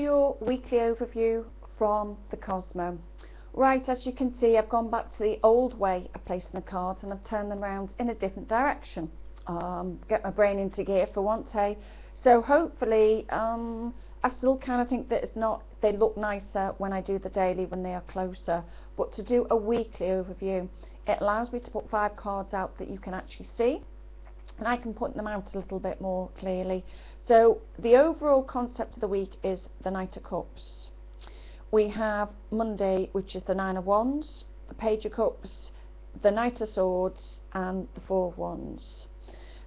your weekly overview from the Cosmo. Right, as you can see, I've gone back to the old way of placing the cards and I've turned them around in a different direction. Get my brain into gear for once, hey. So hopefully, I still kind of think that they look nicer when I do the daily when they are closer. But to do a weekly overview, it allows me to put 5 cards out that you can actually see, and I can put them out a little bit more clearly. So the overall concept of the week is the Knight of Cups. We have Monday, which is the 9 of Wands, the Page of Cups, the Knight of Swords, and the 4 of Wands.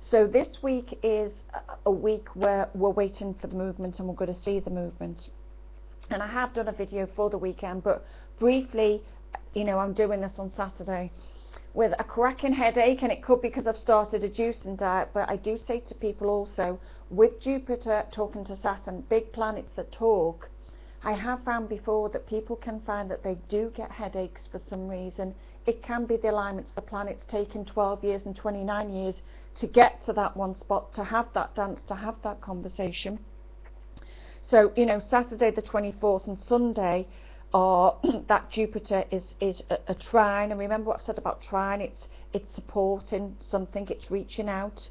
So this week is a week where we're waiting for the movement and we're going to see the movement. And I have done a video for the weekend, but briefly, I'm doing this on Saturday with a cracking headache, and it could be because I've started a juicing diet. But I do say to people also, with Jupiter talking to Saturn, big planets that talk, I have found before that people can find that they do get headaches for some reason. It can be the alignments of the planets taking 12 years and 29 years to get to that one spot, to have that dance, to have that conversation. So, Saturday the 24th and Sunday are that Jupiter is a trine. And remember what I've said about trine, it's supporting something, it's reaching out.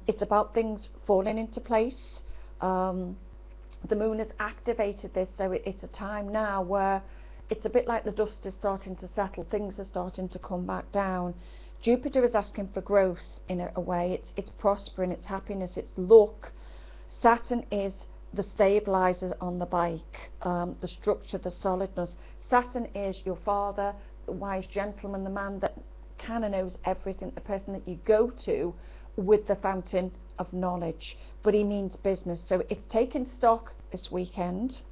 It's about things falling into place. The moon has activated this, so it's a time now where it's a bit like the dust is starting to settle, things are starting to come back down. Jupiter is asking for growth in a way, it's prospering, it's happiness, it's luck. Saturn is the stabilizer on the bike, the structure, the solidness. Saturn is your father, the wise gentleman, the man that kind of knows everything, the person that you go to with the fountain of knowledge, but he means business. So it's taking stock this weekend.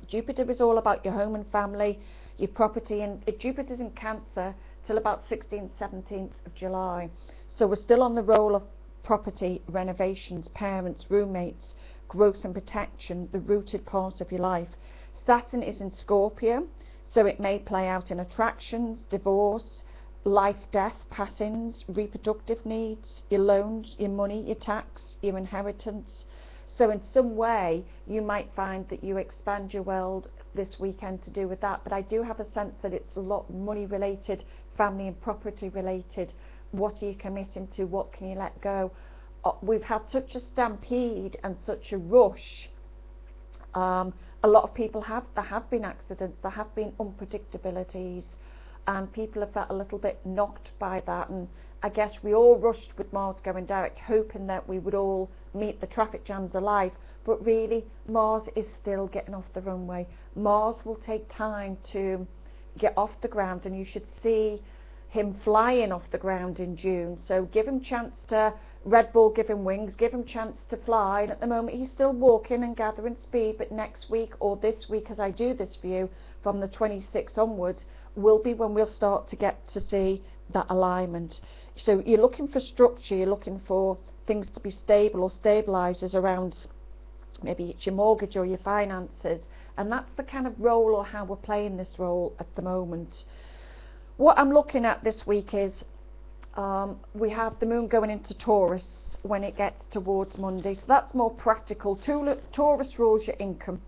Jupiter is all about your home and family, your property, and Jupiter's in Cancer till about 16th, 17th of July. So we're still on the roll of property, renovations, parents, roommates, growth and protection, the rooted part of your life. Saturn is in Scorpio, so it may play out in attractions, divorce, life, death, passings, reproductive needs, your loans, your money, your tax, your inheritance. So in some way you might find that you expand your world this weekend to do with that, but I do have a sense that it's a lot money related, family and property related. What are you committing to? What can you let go? We've had such a stampede and such a rush. A lot of people there have been accidents, there have been unpredictabilities, and people have felt a little bit knocked by that. And I guess we all rushed with Mars going direct, hoping that we would all meet the traffic jams alive, but really Mars is still getting off the runway. Mars will take time to get off the ground, and you should see him flying off the ground in June. So give him chance to, Red Bull give him wings, give him chance to fly. And at the moment he's still walking and gathering speed, but next week or this week, as I do this for you, from the 26th onwards will be when we'll start to get to see that alignment. So you're looking for structure, you're looking for things to be stable or stabilizers around, maybe it's your mortgage or your finances, and that's the kind of role or how we're playing this role at the moment. What I'm looking at this week is we have the moon going into Taurus when it gets towards Monday, so that's more practical. Taurus rules your income,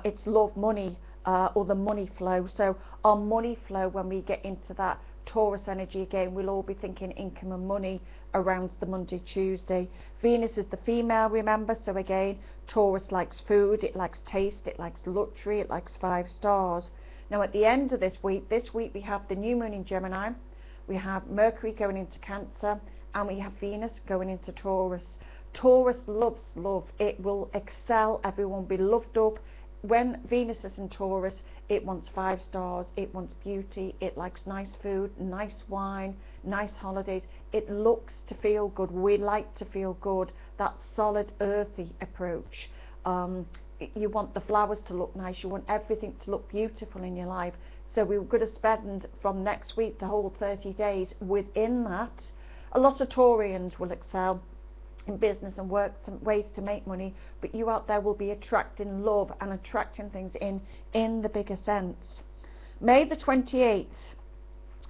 it's love, money, or the money flow. So our money flow, when we get into that Taurus energy again, we'll all be thinking income and money around the Monday, Tuesday. Venus is the female, remember, so again Taurus likes food, it likes taste, it likes luxury, it likes 5 stars. Now at the end of this week we have the new moon in Gemini, we have Mercury going into Cancer, and we have Venus going into Taurus. Taurus loves love, it will excel, everyone will be loved up. When Venus is in Taurus, it wants 5 stars, it wants beauty, it likes nice food, nice wine, nice holidays. It looks to feel good, we like to feel good, that solid earthy approach. You want the flowers to look nice, you want everything to look beautiful in your life. So we're going to spend from next week the whole 30 days within that. A lot of Taurians will excel in business and work, ways to make money, but you out there will be attracting love and attracting things in the bigger sense. May the 28th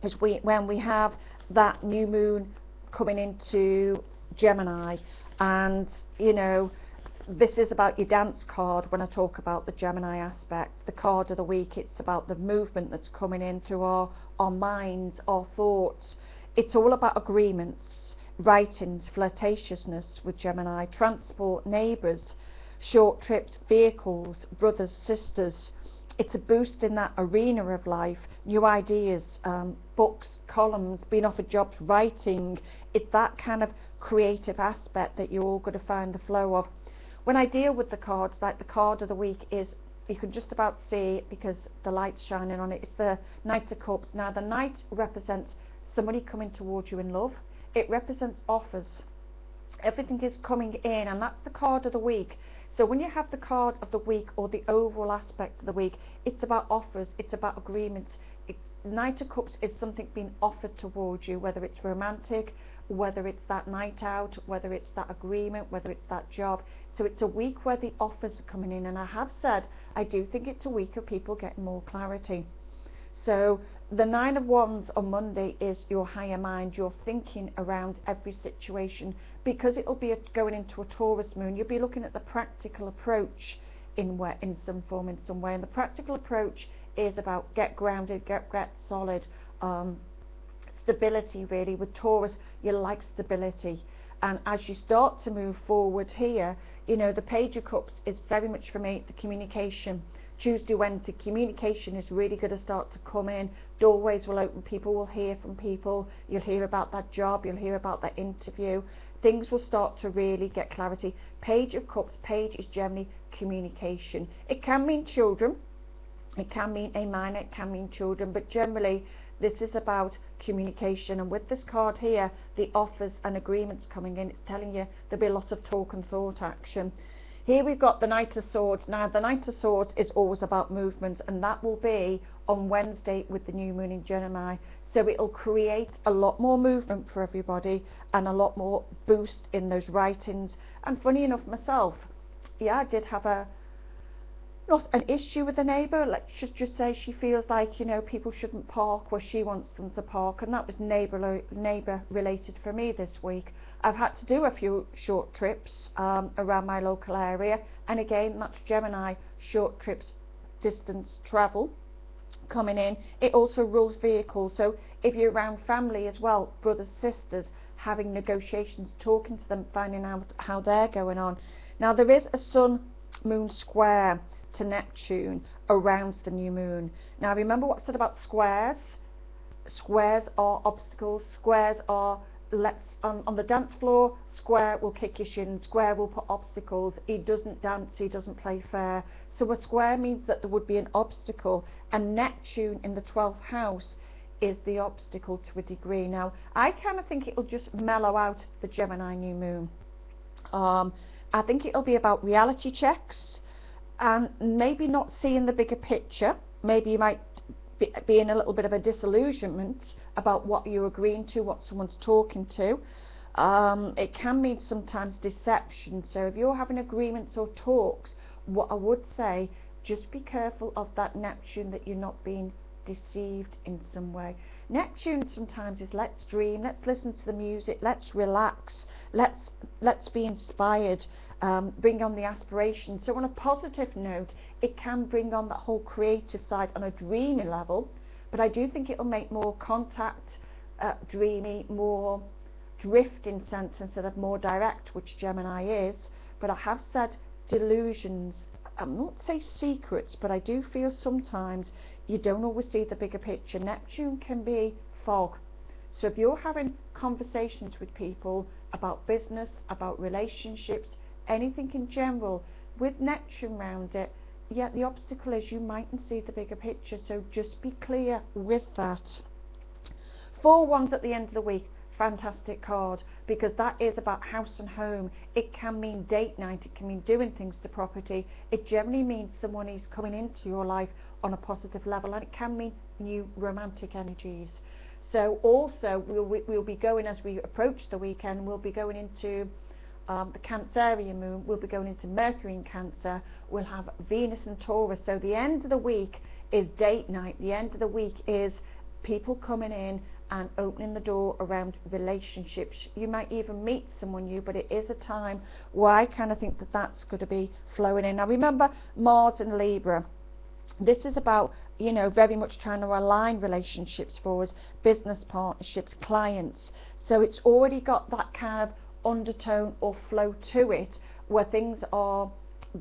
is when we have that new moon coming into Gemini, and this is about your dance card when I talk about the Gemini aspect. The card of the week, it's about the movement that's coming in through our minds, our thoughts. It's all about agreements, writings, flirtatiousness with Gemini, transport, neighbours, short trips, vehicles, brothers, sisters. It's a boost in that arena of life, new ideas, books, columns, being offered jobs, writing. It's that kind of creative aspect that you're all going to find the flow of. When I deal with the cards, like the card of the week is, you can just about see it because the light's shining on it, it's the Knight of Cups. Now the Knight represents somebody coming towards you in love. It represents offers. Everything is coming in, and that's the card of the week. So when you have the card of the week or the overall aspect of the week, it's about offers, it's about agreements. Knight of Cups is something being offered towards you, whether it's romantic, whether it's that night out, whether it's that agreement, whether it's that job. So it's a week where the offers are coming in, and I have said I do think it's a week of people getting more clarity. So the Nine of Wands on Monday is your higher mind, your thinking around every situation, because it'll be going into a Taurus moon. You'll be looking at the practical approach in some form, in some way, and the practical approach is about get grounded, get solid, stability really. With Taurus, you like stability, and as you start to move forward here, you know, the Page of Cups is very much for me the communication. Tuesday, Wednesday, communication is really going to start to come in. Doorways will open, people will hear from people, you'll hear about that job, you'll hear about that interview. Things will start to really get clarity. Page of Cups, Page is generally communication. It can mean children, it can mean a minor, it can mean children, but generally this is about communication. And with this card here, the offers and agreements coming in, it's telling you there'll be a lot of talk and thought action. Here we've got the Knight of Swords. Now the Knight of Swords is always about movement, and that will be on Wednesday with the new moon in Gemini. So it'll create a lot more movement for everybody and a lot more boost in those writings. And funny enough, myself, yeah, I did have not an issue with a neighbour. Let's just say she feels like, you know, people shouldn't park where she wants them to park, and that was neighbour related for me this week. I've had to do a few short trips around my local area, and again that's Gemini, short trips, distance travel coming in. It also rules vehicles, so if you're around family as well, brothers, sisters, having negotiations, talking to them, finding out how they're going on. Now there is a Sun Moon square to Neptune around the new moon. Now remember what I said about squares. Squares are obstacles, squares are on the dance floor, square will kick your shin, square will put obstacles. He doesn't dance, he doesn't play fair. So a square means that there would be an obstacle, and Neptune in the 12th house is the obstacle to a degree. Now I kind of think it'll just mellow out the Gemini new moon. I think it'll be about reality checks and maybe not seeing the bigger picture. Maybe you might be in a little bit of a disillusionment about what you're agreeing to, what someone's talking to. It can mean sometimes deception. So if you're having agreements or talks, what I would say, just be careful of that Neptune, that you're not being deceived in some way. Neptune sometimes is let's dream, let's listen to the music, let's relax, let's be inspired, bring on the aspiration. So on a positive note, it can bring on that whole creative side on a dreamy level, but I do think it'll make more contact, dreamy, more drift in sense instead of more direct, which Gemini is. But I have said delusions, I'm not say secrets, but I do feel sometimes you don't always see the bigger picture. Neptune can be fog. So if you're having conversations with people about business, about relationships, anything in general, with Neptune around it, yeah, the obstacle is you mightn't see the bigger picture. So just be clear with that. 4 Wands at the end of the week, fantastic card, because that is about house and home. It can mean date night, it can mean doing things to property. It generally means someone is coming into your life on a positive level, and it can mean new romantic energies. So also we'll be going, as we approach the weekend, we'll be going into the Cancerian moon, we'll be going into Mercury in Cancer, we'll have Venus and Taurus. So the end of the week is date night, the end of the week is people coming in and opening the door around relationships. You might even meet someone new, but it is a time where I kind of think that that's going to be flowing in. Now remember, Mars in Libra, this is about, you know, very much trying to align relationships for us, business partnerships, clients. So it's already got that kind of undertone or flow to it where things are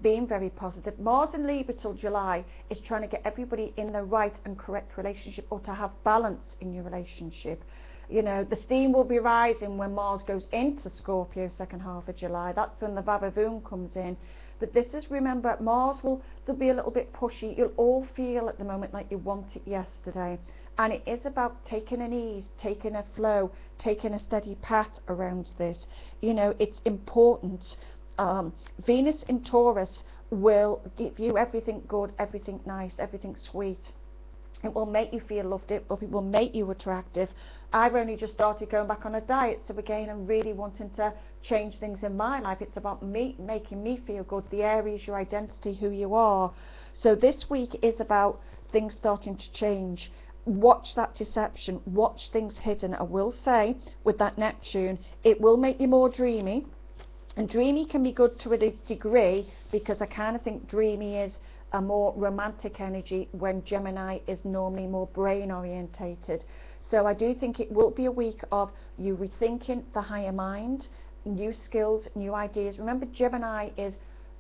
being very positive. Mars in Libra till July is trying to get everybody in the right and correct relationship, or to have balance in your relationship. You know, the steam will be rising when Mars goes into Scorpio second half of July. That's when the Vavavoom comes in. But this is, remember, Mars they'll be a little bit pushy. You'll all feel at the moment like you want it yesterday. And it is about taking an ease, taking a flow, taking a steady path around this. You know, it's important. Venus in Taurus will give you everything good, everything nice, everything sweet. It will make you feel loved, it will make you attractive. I've only just started going back on a diet, so again I'm really wanting to change things in my life. It's about me, making me feel good. The Aries, your identity, who you are. So this week is about things starting to change. Watch that deception, watch things hidden. I will say with that Neptune, it will make you more dreamy. And dreamy can be good to a degree, because I kind of think dreamy is a more romantic energy when Gemini is normally more brain orientated. So I do think it will be a week of you rethinking the higher mind, new skills, new ideas. Remember, Gemini is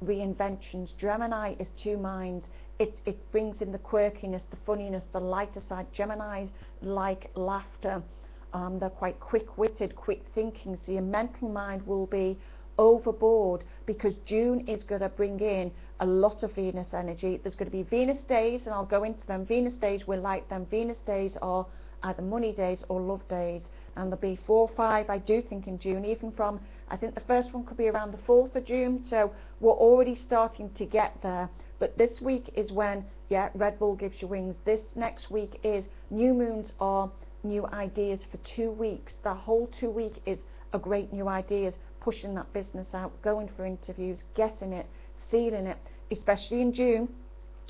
reinventions. Gemini is two minds. It brings in the quirkiness, the funniness, the lighter side. Geminis like laughter. They're quite quick-witted, quick thinking. So your mental mind will be overboard, because June is going to bring in a lot of Venus energy. There's going to be Venus days, and I'll go into them. Venus days, we'll like them. Venus days are either money days or love days, and there'll be 4 or 5, I do think, in June, even from, I think the first one could be around the 4th of June, so we're already starting to get there. But this week is when, yeah, Red Bull gives you wings. This next week is new moons are new ideas for 2 weeks. The whole 2 week is a great new ideas, pushing that business out, going for interviews, getting it, sealing it, especially in June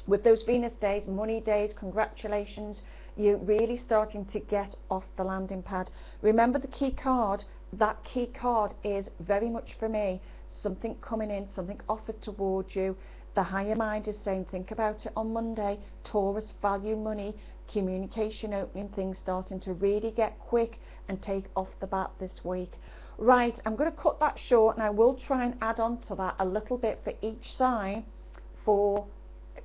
with those Venus days, money days. Congratulations, you're really starting to get off the landing pad. Remember the key card, that key card is very much for me, something coming in, something offered towards you. The higher mind is saying think about it on Monday. Taurus, value money, communication opening, things starting to really get quick and take off the bat this week. Right, I'm going to cut that short, and I will try and add on to that a little bit for each sign for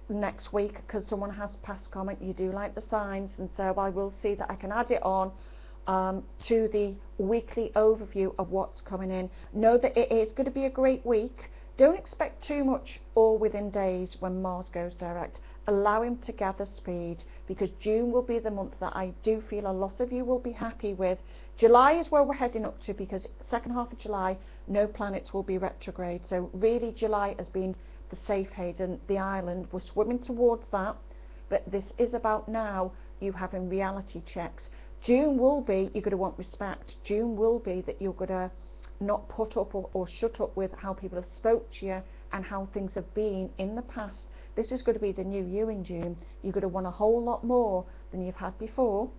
next week, because someone has passed comment, you do like the signs, and so I will see that I can add it on to the weekly overview of what's coming in. Know that it is going to be a great week. Don't expect too much all within days when Mars goes direct. Allow him to gather speed, because June will be the month that I do feel a lot of you will be happy with. July is where we're heading up to, because second half of July no planets will be retrograde, so really July has been the safe haven, the island. We're swimming towards that, but this is about now you having reality checks. June will be, you're going to want respect. June will be that you're going to not put up or shut up with how people have spoke to you and how things have been in the past. This is going to be the new you in June. You're going to want a whole lot more than you've had before,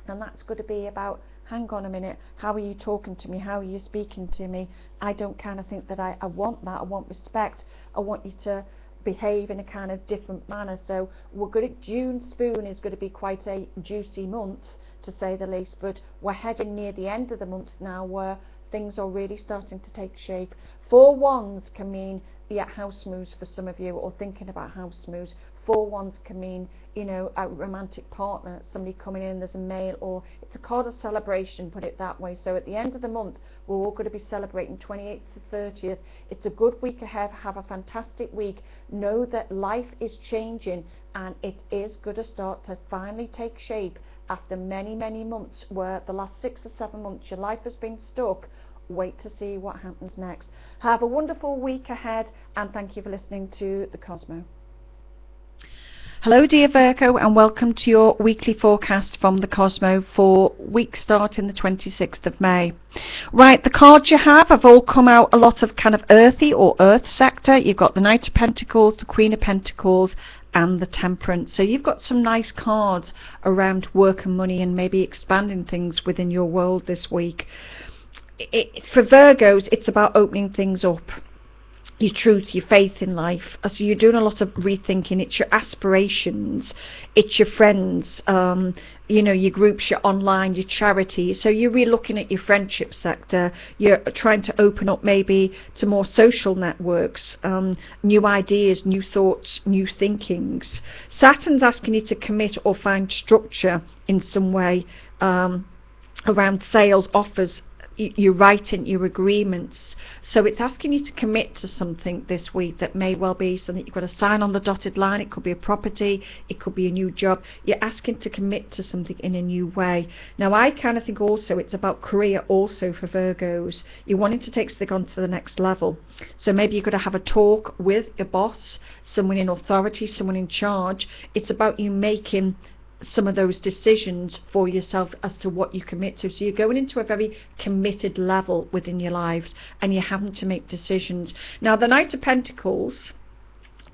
and that's going to be about, hang on a minute, how are you talking to me, how are you speaking to me? I don't kind of think that I want that. I want respect. I want you to behave in a kind of different manner. So we're good at June. Spoon is going to be quite a juicy month, to say the least, but we're heading near the end of the month now where things are really starting to take shape. 4 wands can mean, yeah, house moves for some of you, or thinking about house moves. 4 wands can mean, you know, a romantic partner, somebody coming in, there's a male, or it's a card of celebration, put it that way. So at the end of the month we're all going to be celebrating 28th to 30th. It's a good week ahead. Have a fantastic week. Know that life is changing, and it is going to start to finally take shape after many months, where the last 6 or 7 months your life has been stuck. Wait to see what happens next. Have a wonderful week ahead, and thank you for listening to the Cosmo. Hello dear Virgo, and welcome to your weekly forecast from the Cosmo for week starting the 26th of May. Right, the cards you have all come out a lot of kind of earthy or earth sector. You've got the Knight of Pentacles, the Queen of Pentacles, and the Temperance. So you've got some nice cards around work and money and maybe expanding things within your world this week. For Virgos, it's about opening things up, your truth, your faith in life. So you're doing a lot of rethinking. It's your aspirations, it's your friends, you know, your groups, your online, your charity. So you're really looking at your friendship sector. You're trying to open up maybe to more social networks, new ideas, new thoughts, new thinkings. Saturn's asking you to commit or find structure in some way around sales, offers, your writing, your agreements. So it's asking you to commit to something this week that may well be something you've got to sign on the dotted line. It could be a property, it could be a new job. You're asking to commit to something in a new way. Now I kind of think also it's about career also for Virgos. You're wanting to take something on to the next level. So maybe you're going to have a talk with your boss, someone in authority, someone in charge. It's about you making some of those decisions for yourself as to what you commit to. So you're going into a very committed level within your lives and you're having to make decisions. Now the Knight of Pentacles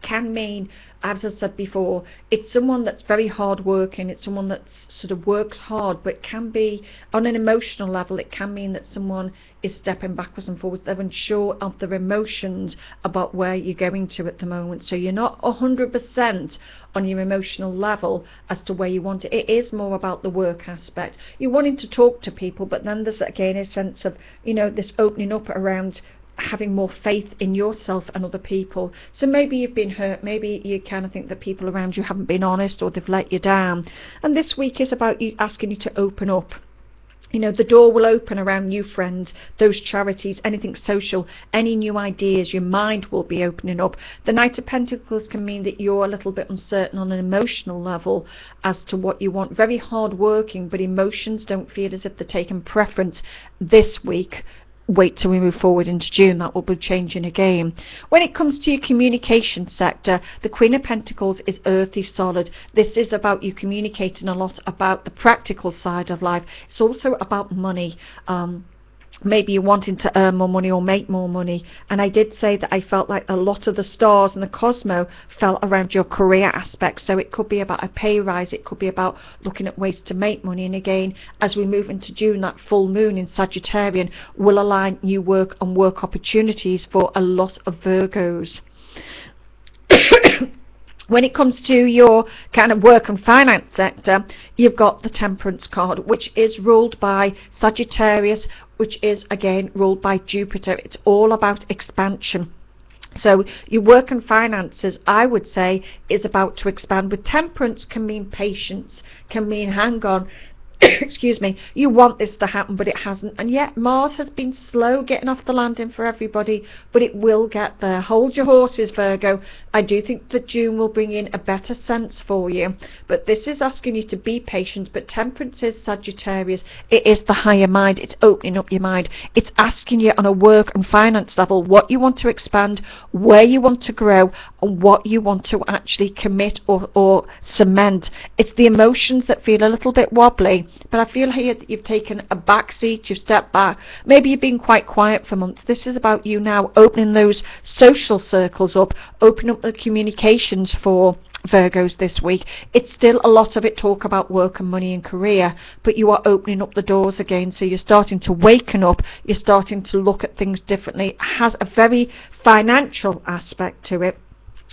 can mean, as I said before, it's someone that's very hard working, it's someone that sort of works hard, but it can be on an emotional level. It can mean that someone is stepping backwards and forwards. They're unsure of their emotions about where you're going to at the moment, so you're not 100% on your emotional level as to where you want it. It is more about the work aspect. You're wanting to talk to people, but then there's again a sense of, you know, this opening up around having more faith in yourself and other people. So maybe you've been hurt, maybe you kind of think that people around you haven't been honest or they've let you down, and this week is about you, asking you to open up. You know, the door will open around new friends, those charities, anything social, any new ideas. Your mind will be opening up. The Knight of Pentacles can mean that you're a little bit uncertain on an emotional level as to what you want. Very hard working, but emotions don't feel as if they're taking preference this week. Wait till we move forward into June, that will be changing again. When it comes to your communication sector, the Queen of Pentacles is earthy, solid. This is about you communicating a lot about the practical side of life. It's also about money. Maybe you're wanting to earn more money or make more money, and I did say that I felt like a lot of the stars and the Cosmo fell around your career aspect. So it could be about a pay rise, it could be about looking at ways to make money. And again, as we move into June, that full moon in Sagittarian will align new work and work opportunities for a lot of Virgos. When it comes to your kind of work and finance sector, you've got the Temperance card, which is ruled by Sagittarius, which is again ruled by Jupiter. It's all about expansion. So your work and finances, I would say, is about to expand. With Temperance can mean patience, can mean hang on. Excuse me, you want this to happen, but it hasn't, and yet Mars has been slow getting off the landing for everybody, but it will get there. Hold your horses, Virgo. I do think that June will bring in a better sense for you, but this is asking you to be patient. But Temperance is Sagittarius. It is the higher mind. It's opening up your mind. It's asking you on a work and finance level what you want to expand, where you want to grow, and what you want to actually commit or cement. It's the emotions that feel a little bit wobbly. But I feel here that you've taken a back seat, you've stepped back. Maybe you've been quite quiet for months. This is about you now opening those social circles up, opening up the communications for Virgos this week. It's still a lot of it talk about work and money and career, but you are opening up the doors again. So you're starting to waken up, you're starting to look at things differently. It has a very financial aspect to it.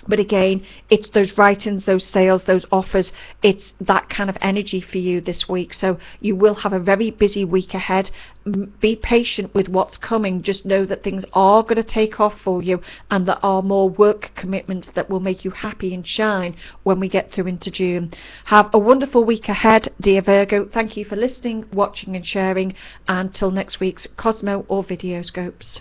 But again, it's those writings, those sales, those offers. It's that kind of energy for you this week. So you will have a very busy week ahead. Be patient with what's coming. Just know that things are going to take off for you, and there are more work commitments that will make you happy and shine when we get through into June. Have a wonderful week ahead, dear Virgo. Thank you for listening, watching and sharing. Until next week's Cosmo or Videoscopes.